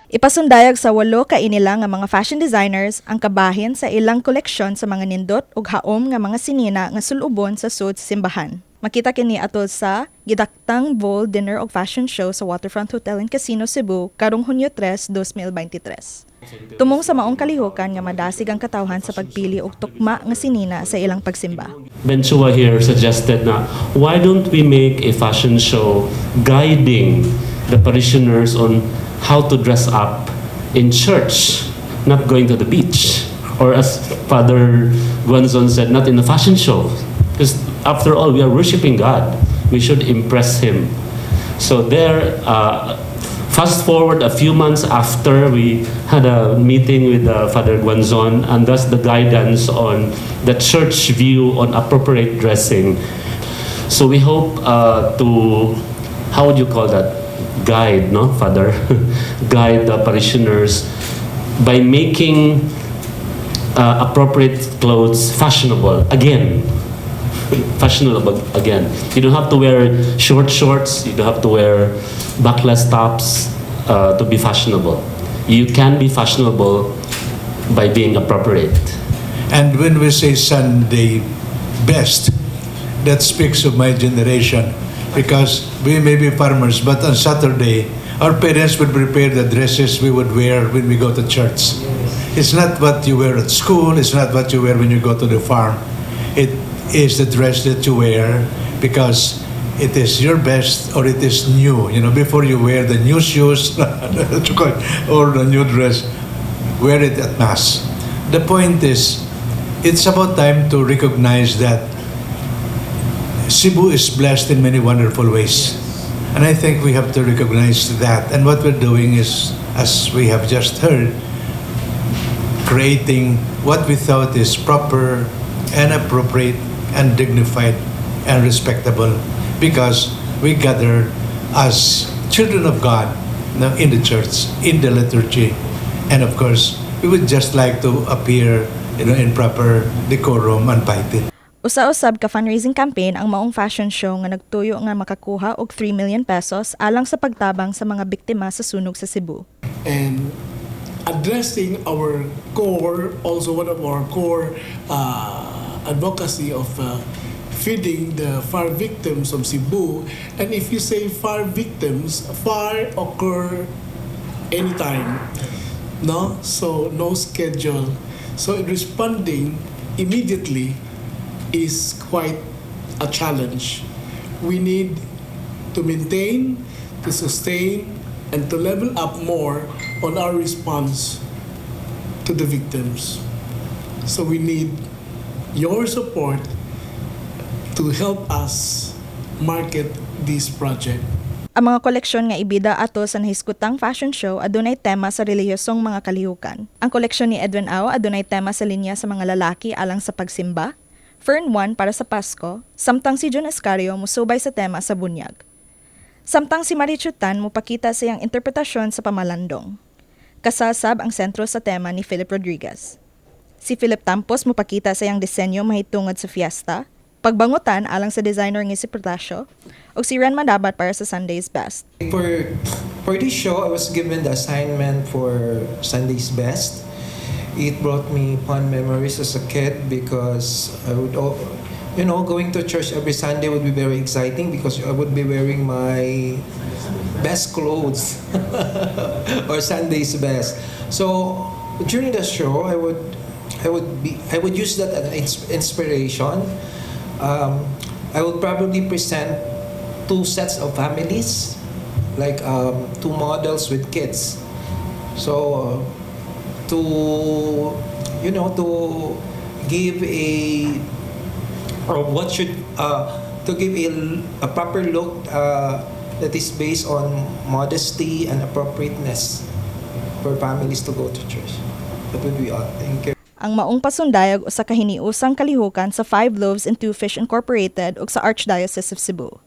Ipasundayag sa 8 ka inila nga mga fashion designers ang kabahin sa ilang koleksyon sa mga nindot ug haom nga mga sinina nga sul-obn sa sud simbahan. Makita kini Atol sa gidaktang Voile Dinner ug Fashion Show sa Waterfront Hotel and Casino Cebu karong Hunyo 3, 2023. Tumong sa maong kalihukan nga madasig ang katawhan sa pagpili og tukma nga sinina sa ilang pagsimba. 𝗀𝘆𝗀 here suggested na why don't we make a fashion show guiding the parishioners on how to dress up in church, not going to the beach, or as Father Guanzon said, not in the fashion show, because after all we are worshiping God, we should impress Him. So there, fast forward a few months after we had a meeting with Father Guanzon, and thus the guidance on the church view on appropriate dressing. So we hope to, how would you call that? Guide, no, Father? Guide the parishioners by making appropriate clothes fashionable again. Fashionable again. You don't have to wear short shorts. You don't have to wear backless tops to be fashionable. You can be fashionable by being appropriate. And when we say Sunday best, that speaks of my generation. Because we may be farmers, but on Saturday, our parents would prepare the dresses we would wear when we go to church. It's not what you wear at school, it's not what you wear when you go to the farm. It is the dress that you wear because it is your best or it is new. You know, before you wear the new shoes or the new dress, wear it at Mass. The point is, it's about time to recognize that Cebu is blessed in many wonderful ways. And I think we have to recognize that. And what we're doing is, as we have just heard, creating what we thought is proper and appropriate and dignified and respectable because we gather as children of God in the church, in the liturgy. And of course, we would just like to appear in proper decorum and piety. Usa-usab ka fundraising campaign ang maong fashion show nga nagtuyo nga makakuha og 3 million pesos alang sa pagtabang sa mga biktima sa sunog sa Cebu. And addressing our core, also one of our core advocacy of feeding the fire victims of Cebu. And if you say fire victims, fire occur anytime, no? So no schedule. So responding immediately is quite a challenge. We need to maintain, to sustain, and to level up more on our response to the victims. So we need your support to help us market this project. Ang mga koleksyon nga ibida ato sa nahiskutang fashion show adunay tema sa relihiyosong mga kalihukan. Ang koleksyon ni 𝗀𝗀𝗆 adunay tema sa linya sa mga lalaki alang sa pagsimba, Fern 1 para sa Pasko, samtang si John Escario musubay sa tema sa bunyag. Samtang si Marichutan mupakita sa iyang interpretasyon sa pamalandong. Kasasab ang sentro sa tema ni Philip Rodriguez. Si Philip Tampos mupakita sa iyang disenyo mahitungod sa fiesta, pagbangutan alang sa designer nga si Protasio, o si Ren Madabat para sa Sunday's Best. For this show, I was given the assignment for Sunday's Best. It brought me fond memories as a kid because I would, going to church every Sunday would be very exciting because I would be wearing my best clothes or Sunday's best. So during the show, I would use that as inspiration. I would probably present 2 sets of families, like 2 models with kids. So to give a proper look that is based on modesty and appropriateness for families to go to church. That would be all. Thank you. Ang maong pasundayag usa ka hiniusang kalihukan sa 5 Loaves and 2 Fish Incorporated ug sa Archdiocese of Cebu.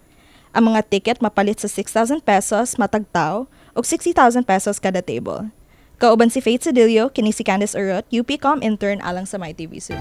Ang mga ticket mapalit sa 6,000 pesos matag tawo ug 60,000 pesos kada table. Kauban si Faith Sedillo, kini si Candice Urot, 𝗀𝗶𝗀 intern alang sa MyTV Cebu.